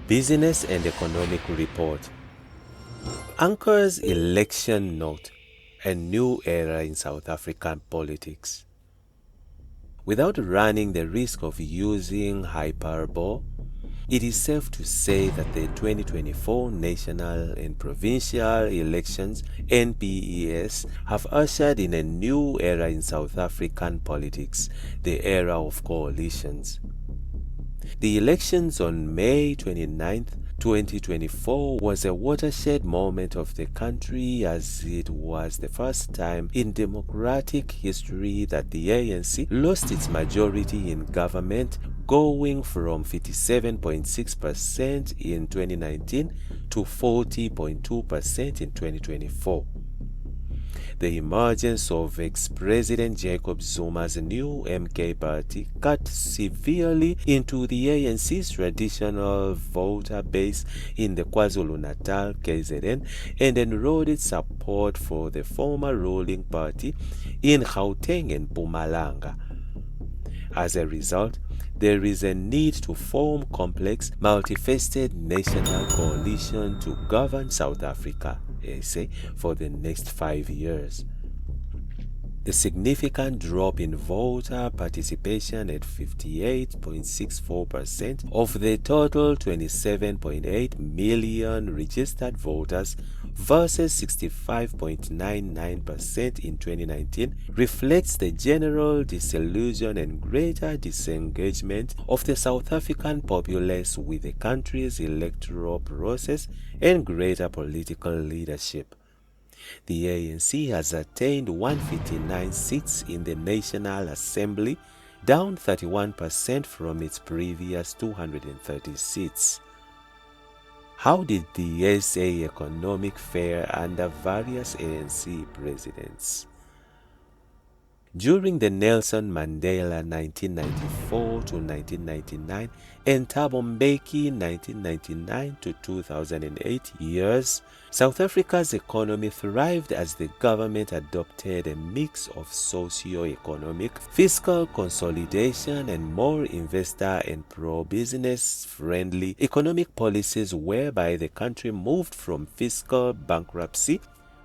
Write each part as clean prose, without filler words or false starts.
Business and Economic Report anchors election note, a new era in South African politics. Without running the risk of using hyperbole, it is safe to say that the 2024 National and Provincial Elections (NPEs) have ushered in a new era in South African politics, the era of coalitions. The elections on May 29, 2024 was a watershed moment of the country, as it was the first time in democratic history that the ANC lost its majority in government, going from 57.6% in 2019 to 40.2% in 2024. The emergence of ex-President Jacob Zuma's new MK party cut severely into the ANC's traditional voter base in the KwaZulu-Natal KZN and eroded support for the former ruling party in Gauteng and Mpumalanga. As a result, there is a need to form complex, multi-faceted national coalition to govern South Africa, SA, for the next 5 years. The significant drop in voter participation at 58.64% of the total 27.8 million registered voters versus 65.99% in 2019 reflects the general disillusion and greater disengagement of the South African populace with the country's electoral process and greater political leadership. The ANC has attained 159 seats in the National Assembly, down 31% from its previous 230 seats. How did the SA economic fare under various ANC presidents? During the Nelson Mandela 1994 to 1999 and Thabo Mbeki 1999 to 2008 years, South Africa's economy thrived as the government adopted a mix of socio-economic, fiscal consolidation and more investor and pro-business friendly economic policies, whereby the country moved from fiscal bankruptcy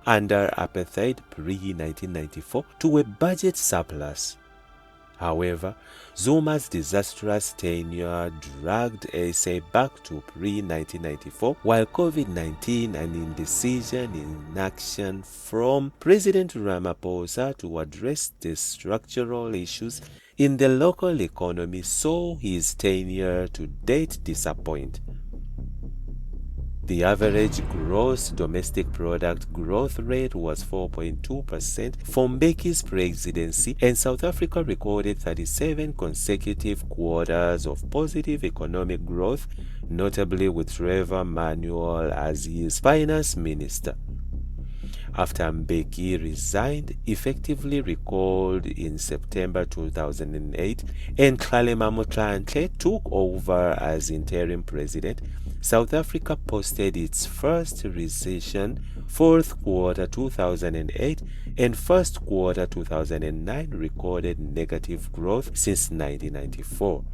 under apartheid pre-1994 to a budget surplus. However, Zuma's disastrous tenure dragged SA back to pre-1994, while COVID-19 and indecision in inaction from President Ramaphosa to address the structural issues in the local economy saw his tenure to date disappoint. The average gross domestic product growth rate was 4.2% for Mbeki's presidency, and South Africa recorded 37 consecutive quarters of positive economic growth, notably with Trevor Manuel as his finance minister. After Mbeki resigned, effectively recalled in September 2008, and Kgalema Motlanthe took over as interim president, South Africa posted its first recession fourth quarter 2008 and first quarter 2009 recorded negative growth since 1994.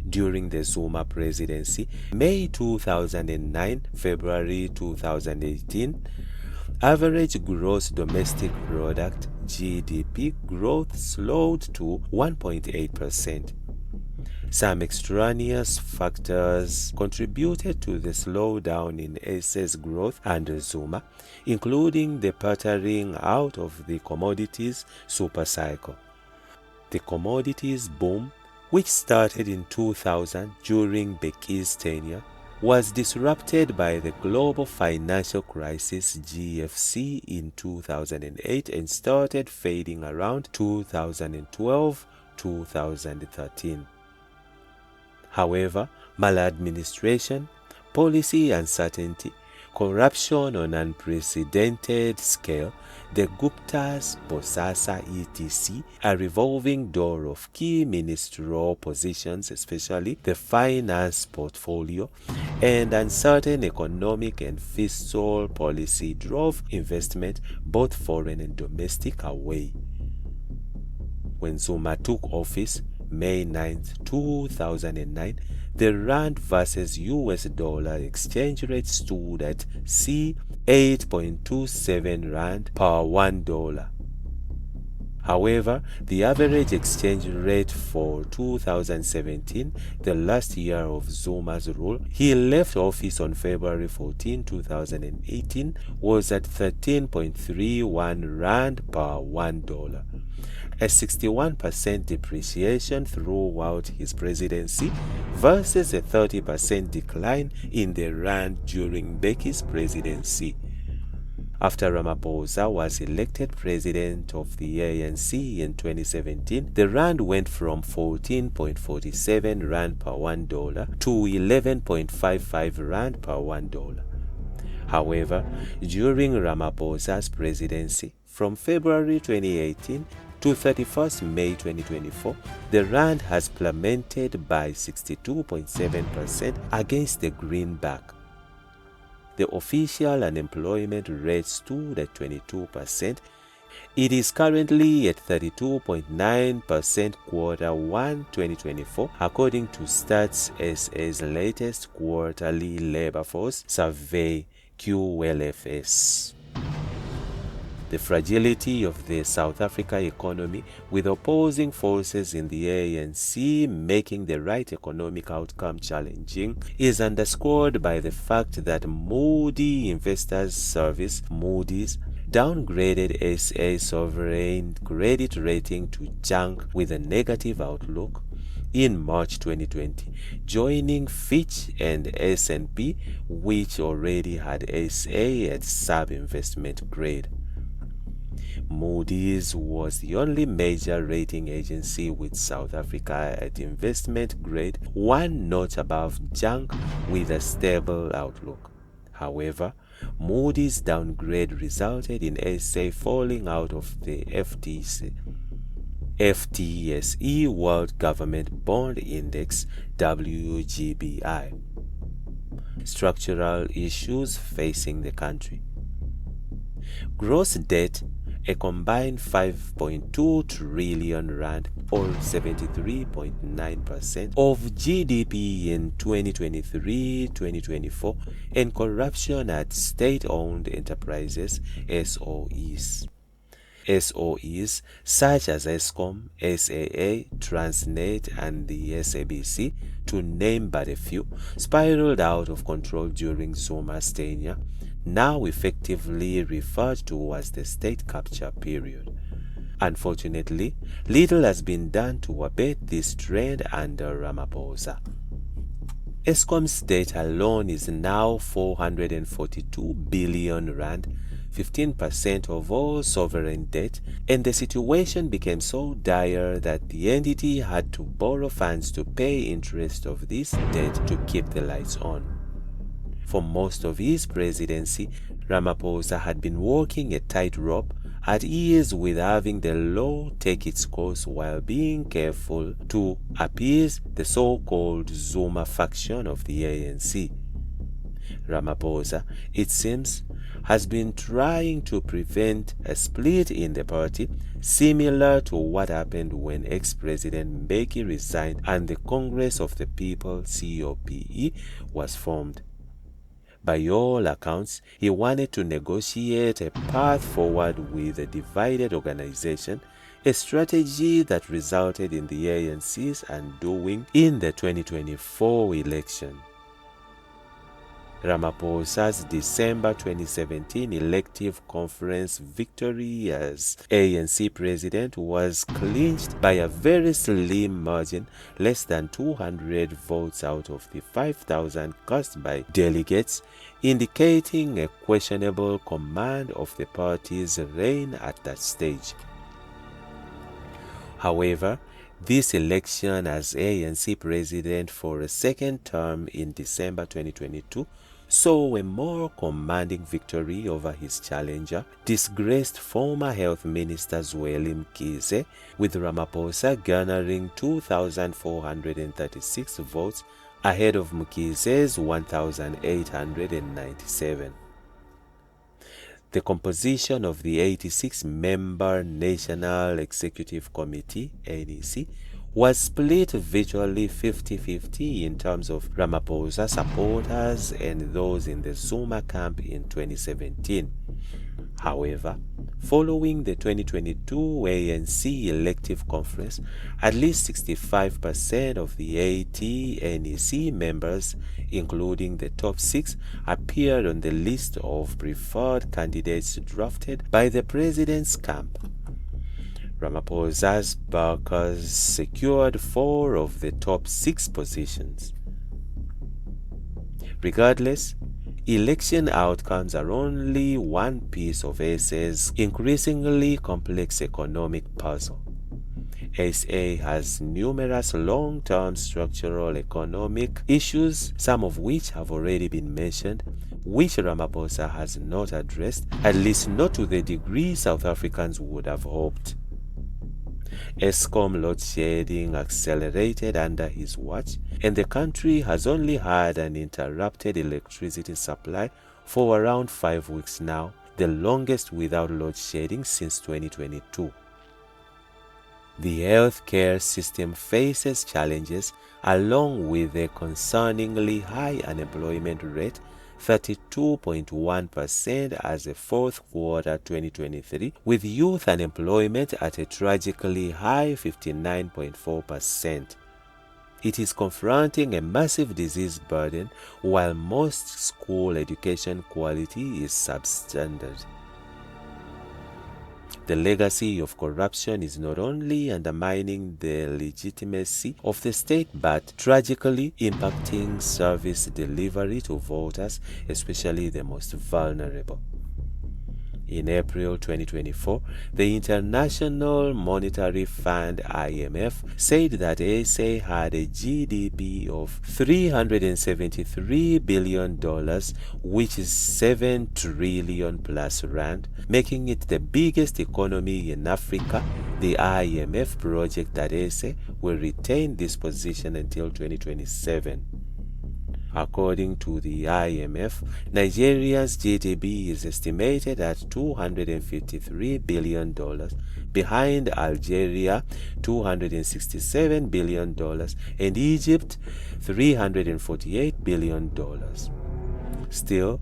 During the Zuma presidency, May 2009, February 2018, average gross domestic product (GDP) growth slowed to 1.8%. Some extraneous factors contributed to the slowdown in SA's growth under Zuma, including the petering out of the commodities supercycle. The commodities boom, which started in 2000 during Mbeki's tenure, was disrupted by the global financial crisis GFC in 2008 and started fading around 2012-2013. However, maladministration, policy uncertainty, corruption on unprecedented scale, the Guptas, Bosasa, etc., a revolving door of key ministerial positions, especially the finance portfolio, and uncertain economic and fiscal policy drove investment, both foreign and domestic, away. When Zuma took office, May 9, 2009, the rand versus US dollar exchange rate stood at C8.27 rand per $1. However, the average exchange rate for 2017, the last year of Zuma's rule, he left office on February 14, 2018, was at 13.31 rand per $1. A 61% depreciation throughout his presidency versus a 30% decline in the rand during Mbeki's presidency. After Ramaphosa was elected president of the ANC in 2017, the rand went from 14.47 rand per $1 to 11.55 rand per $1. However, during Ramaphosa's presidency, from February 2018 to 31st May 2024, the rand has plummeted by 62.7% against the greenback. The official unemployment rate stood at 22%. It is currently at 32.9% Q1 2024, according to Stats SA's latest quarterly labor force survey QLFS. The fragility of the South Africa economy, with opposing forces in the ANC making the right economic outcome challenging, is underscored by the fact that Moody Investors Service, Moody's, downgraded SA sovereign credit rating to junk with a negative outlook in March 2020, joining Fitch and S&P, which already had SA at sub-investment grade. Moody's was the only major rating agency with South Africa at investment grade, one notch above junk with a stable outlook. However, Moody's downgrade resulted in SA falling out of the FTSE World Government Bond Index WGBI. Structural issues facing the country. Gross debt, a combined 5.2 trillion rand, or 73.9% of GDP in 2023-2024, and corruption at state-owned enterprises, SOEs. SOEs such as Eskom, SAA, Transnet, and the SABC, to name but a few, spiraled out of control during Zuma's tenure, now effectively referred to as the state capture period. Unfortunately, little has been done to abate this trend under Ramaphosa. Eskom's debt alone is now 442 billion rand, 15% of all sovereign debt, and the situation became so dire that the entity had to borrow funds to pay interest of this debt to keep the lights on. For most of his presidency, Ramaphosa had been walking a tightrope, at ease with having the law take its course while being careful to appease the so-called Zuma faction of the ANC. Ramaphosa, it seems, has been trying to prevent a split in the party, similar to what happened when ex-President Mbeki resigned and the Congress of the People (COPE) was formed. By all accounts, he wanted to negotiate a path forward with a divided organization, a strategy that resulted in the ANC's undoing in the 2024 election. Ramaphosa's December 2017 elective conference victory as ANC president was clinched by a very slim margin, less than 200 votes out of the 5,000 cast by delegates, indicating a questionable command of the party's reign at that stage. However, this election as ANC president for a second term in December 2022 saw a more commanding victory over his challenger, disgraced former Health Minister Zweli Mkhize, with Ramaphosa garnering 2,436 votes ahead of Mkhize's 1,897. The composition of the 86-member National Executive Committee, NEC, was split virtually 50-50 in terms of Ramaphosa supporters and those in the Zuma camp in 2017. However, following the 2022 ANC elective conference, at least 65% of the 80 NEC members, including the top 6, appeared on the list of preferred candidates drafted by the president's camp. Ramaphosa's backers secured 4 of the top 6 positions. Regardless, election outcomes are only one piece of SA's increasingly complex economic puzzle. SA has numerous long-term structural economic issues, some of which have already been mentioned, which Ramaphosa has not addressed, at least not to the degree South Africans would have hoped. Eskom load shedding accelerated under his watch, and the country has only had an interrupted electricity supply for around 5 weeks now, the longest without load shedding since 2022. The healthcare system faces challenges along with a concerningly high unemployment rate, 32.1% as of fourth quarter 2023, with youth unemployment at a tragically high 59.4%. It is confronting a massive disease burden while most school education quality is substandard. The legacy of corruption is not only undermining the legitimacy of the state but tragically impacting service delivery to voters, especially the most vulnerable. In April 2024, the International Monetary Fund (IMF) said that SA had a GDP of $373 billion, which is 7 trillion plus rand, making it the biggest economy in Africa. The IMF projects that SA will retain this position until 2027. According to the IMF, Nigeria's GDP is estimated at $253 billion, behind Algeria $267 billion and Egypt $348 billion. Still,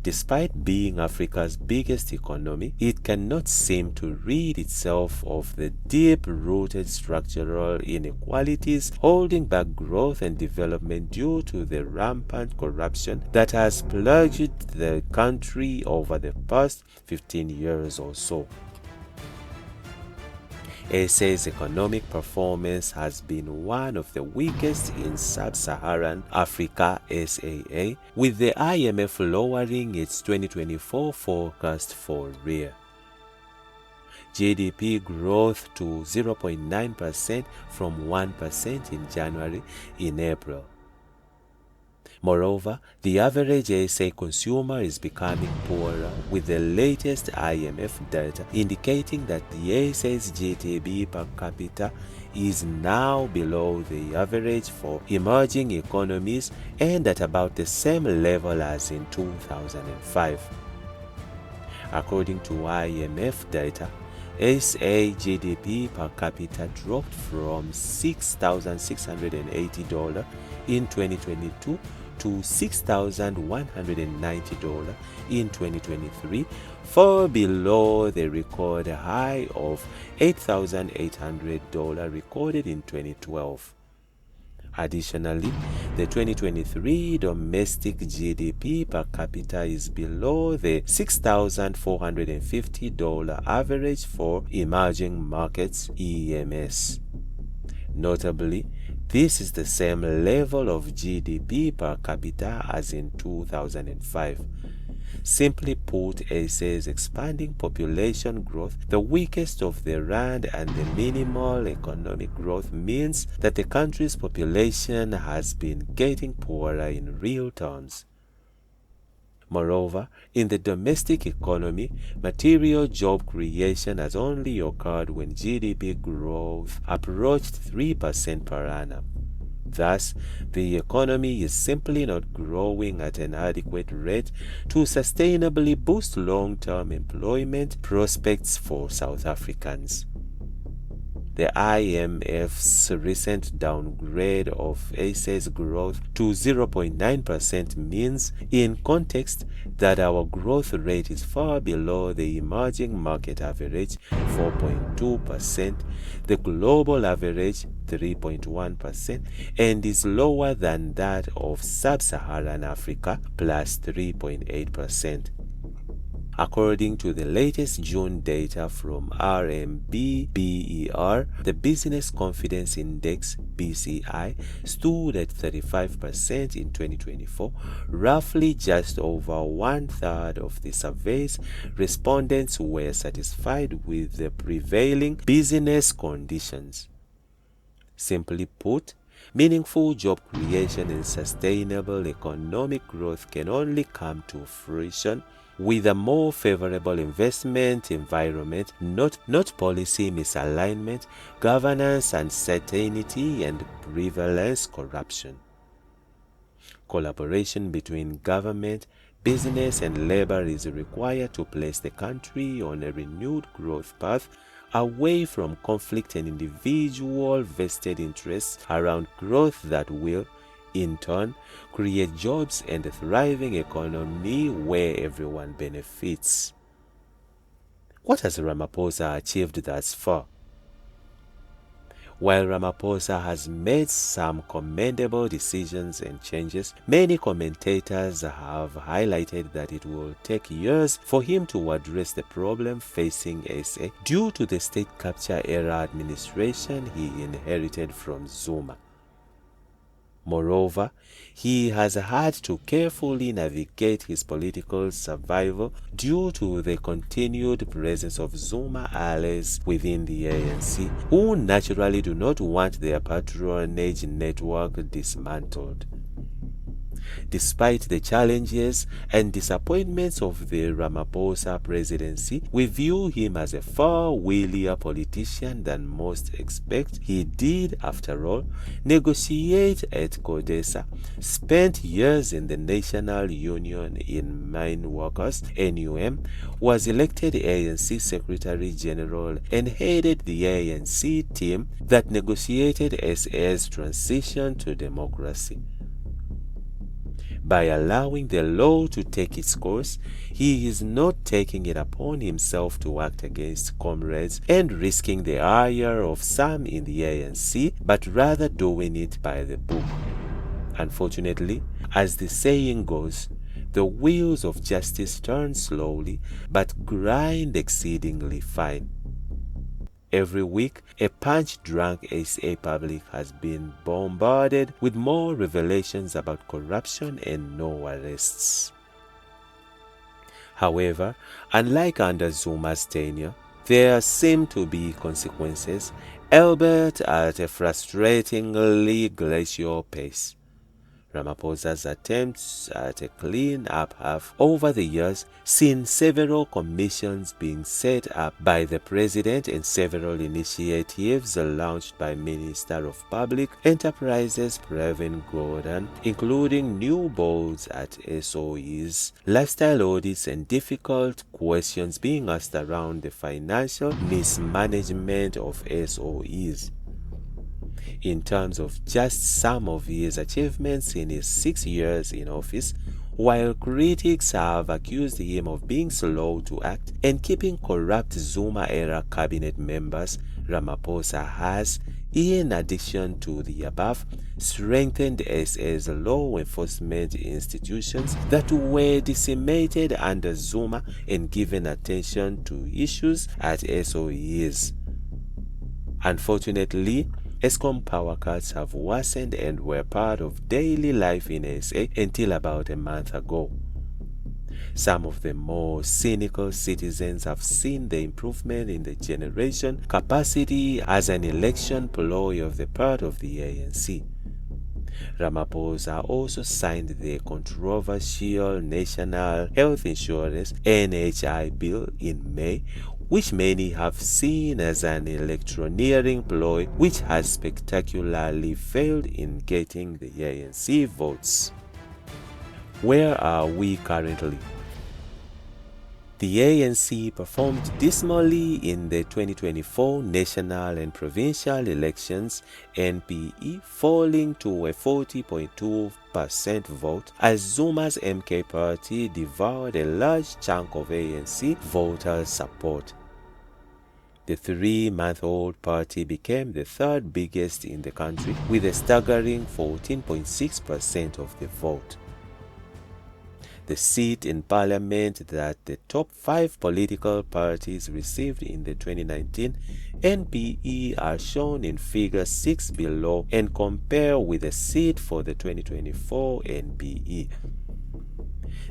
despite being Africa's biggest economy, it cannot seem to rid itself of the deep-rooted structural inequalities holding back growth and development due to the rampant corruption that has plagued the country over the past 15 years or so. SA's economic performance has been one of the weakest in sub-Saharan Africa (SAA), with the IMF lowering its 2024 forecast for RIA. GDP growth to 0.9% from 1% in January in April. Moreover, the average SA consumer is becoming poorer, with the latest IMF data indicating that the SA's GDP per capita is now below the average for emerging economies and at about the same level as in 2005. According to IMF data, SA GDP per capita dropped from $6,680 in 2022 to $6,190 in 2023, far below the record high of $8,800 recorded in 2012. Additionally, the 2023 domestic GDP per capita is below the $6,450 average for emerging markets (EMS). Notably, this is the same level of GDP per capita as in 2005. Simply put, SA's expanding population growth, the weakest of the rand, and the minimal economic growth means that the country's population has been getting poorer in real terms. Moreover, in the domestic economy, material job creation has only occurred when GDP growth approached 3% per annum. Thus, the economy is simply not growing at an adequate rate to sustainably boost long-term employment prospects for South Africans. The IMF's recent downgrade of SA's growth to 0.9% means, in context, that our growth rate is far below the emerging market average, 4.2%, the global average, 3.1%, and is lower than that of sub-Saharan Africa, plus 3.8%. According to the latest June data from RMB-BER, the Business Confidence Index (BCI) stood at 35% in 2024, roughly just over one-third of the survey's respondents were satisfied with the prevailing business conditions. Simply put, meaningful job creation and sustainable economic growth can only come to fruition with a more favorable investment environment, not policy misalignment, governance uncertainty, and prevalence corruption. Collaboration between government, business, and labor is required to place the country on a renewed growth path, away from conflict and individual vested interests around growth that will, in turn, create jobs and a thriving economy where everyone benefits. What has Ramaphosa achieved thus far? While Ramaphosa has made some commendable decisions and changes, many commentators have highlighted that it will take years for him to address the problem facing SA due to the state capture era administration he inherited from Zuma. Moreover, he has had to carefully navigate his political survival due to the continued presence of Zuma allies within the ANC, who naturally do not want their patronage network dismantled. Despite the challenges and disappointments of the Ramaphosa presidency, we view him as a far wilier politician than most expect. He did, after all, negotiate at CODESA, spent years in the National Union in Mine Workers, NUM, was elected ANC Secretary General, and headed the ANC team that negotiated SA's transition to democracy. By allowing the law to take its course, he is not taking it upon himself to act against comrades and risking the ire of some in the ANC, but rather doing it by the book. Unfortunately, as the saying goes, the wheels of justice turn slowly, but grind exceedingly fine. Every week, a punch-drunk SA public has been bombarded with more revelations about corruption and no arrests. However, unlike under Zuma's tenure, there seem to be consequences, albeit at a frustratingly glacial pace. Ramaphosa's attempts at a clean-up have, over the years, seen several commissions being set up by the President and several initiatives launched by Minister of Public Enterprises Pravin Gordhan, including new boards at SOEs, lifestyle audits, and difficult questions being asked around the financial mismanagement of SOEs. In terms of just some of his achievements in his 6 years in office, while critics have accused him of being slow to act and keeping corrupt Zuma-era cabinet members, Ramaphosa has, in addition to the above, strengthened SA's law enforcement institutions that were decimated under Zuma and given attention to issues at SOEs. Unfortunately, ESCOM power cuts have worsened and were part of daily life in SA until about a month ago. Some of the more cynical citizens have seen the improvement in the generation capacity as an election ploy of the part of the ANC. Ramaphosa also signed the controversial National Health Insurance (NHI) bill in May, which many have seen as an electioneering ploy which has spectacularly failed in getting the ANC votes. Where are we currently? The ANC performed dismally in the 2024 National and Provincial Elections (NPE), falling to a 40.2% vote as Zuma's MK party devoured a large chunk of ANC voters' support. The 3-month-old party became the third biggest in the country with a staggering 14.6% of the vote. The seat in parliament that the top 5 political parties received in the 2019 NPE are shown in figure 6 below and compare with the seat for the 2024 NPE.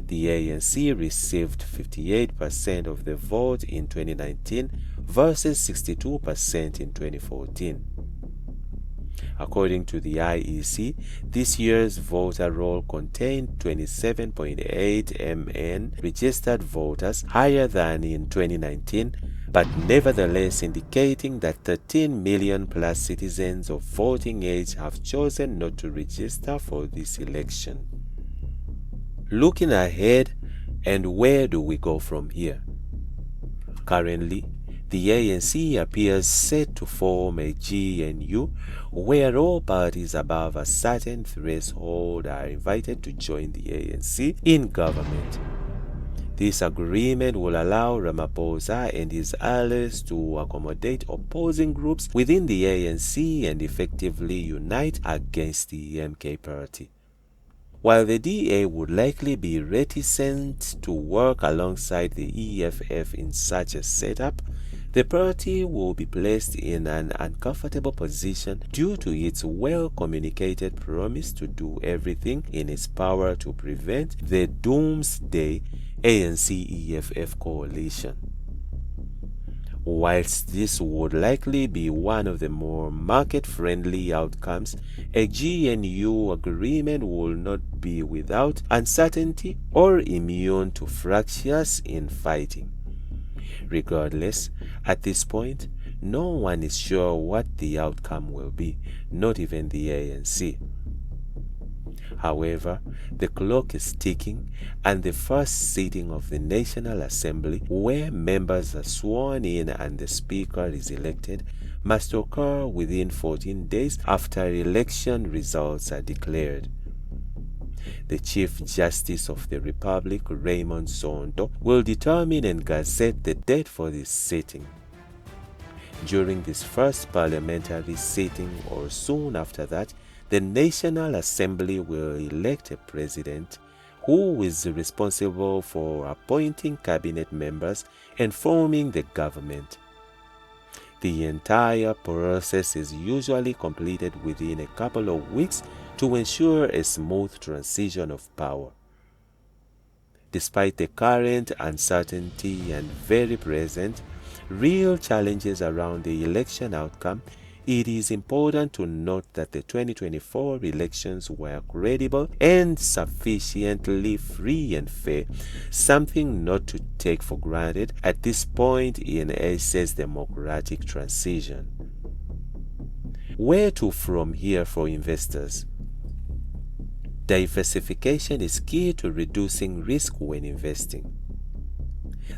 The ANC received 58% of the vote in 2019 versus 62% in 2014. According to the IEC, this year's voter roll contained 27.8 MN registered voters, higher than in 2019, but nevertheless indicating that 13 million plus citizens of voting age have chosen not to register for this election. Looking ahead, and where do we go from here? Currently, the ANC appears set to form a GNU where all parties above a certain threshold are invited to join the ANC in government. This agreement will allow Ramaphosa and his allies to accommodate opposing groups within the ANC and effectively unite against the MK party. While the DA would likely be reticent to work alongside the EFF in such a setup, the party will be placed in an uncomfortable position due to its well-communicated promise to do everything in its power to prevent the doomsday ANC-EFF coalition. Whilst this would likely be one of the more market-friendly outcomes, a GNU agreement will not be without uncertainty or immune to fractures in fighting. Regardless, at this point, no one is sure what the outcome will be, not even the ANC. However, the clock is ticking, and the first sitting of the National Assembly, where members are sworn in and the Speaker is elected, must occur within 14 days after election results are declared. The Chief Justice of the Republic, Raymond Zondo, will determine and gazette the date for this sitting. During this first parliamentary sitting or soon after that, the National Assembly will elect a president who is responsible for appointing cabinet members and forming the government. The entire process is usually completed within a couple of weeks to ensure a smooth transition of power. Despite the current uncertainty and very present real challenges around the election outcome, it is important to note that the 2024 elections were credible and sufficiently free and fair, something not to take for granted at this point in SA's democratic transition. Where to from here for investors? Diversification is key to reducing risk when investing.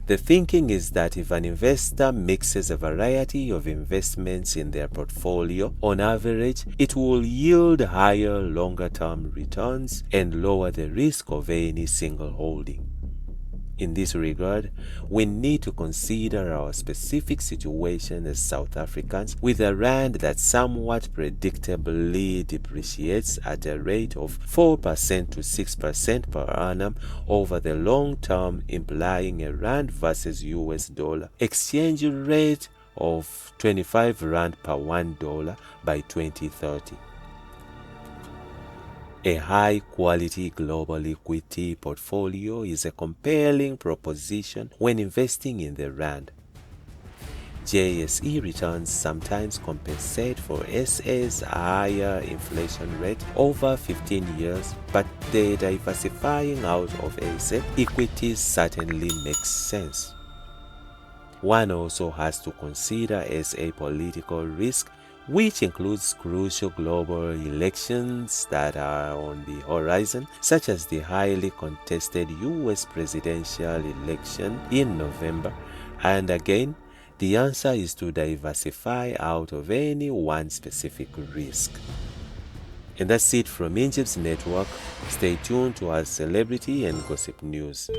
The thinking is that if an investor mixes a variety of investments in their portfolio, on average, it will yield higher longer-term returns and lower the risk of any single holding. In this regard, we need to consider our specific situation as South Africans with a rand that somewhat predictably depreciates at a rate of 4% to 6% per annum over the long term, implying a rand versus US dollar exchange rate of 25 rand per $1 by 2030. A high-quality global equity portfolio is a compelling proposition when investing in the rand. JSE returns sometimes compensate for SA's higher inflation rate over 15 years, but the diversifying out of SA equities certainly makes sense. One also has to consider SA political risk which includes crucial global elections that are on the horizon, such as the highly contested US presidential election in November. And again, the answer is to diversify out of any one specific risk. And that's it from Injibs Network. Stay tuned to our celebrity and gossip news.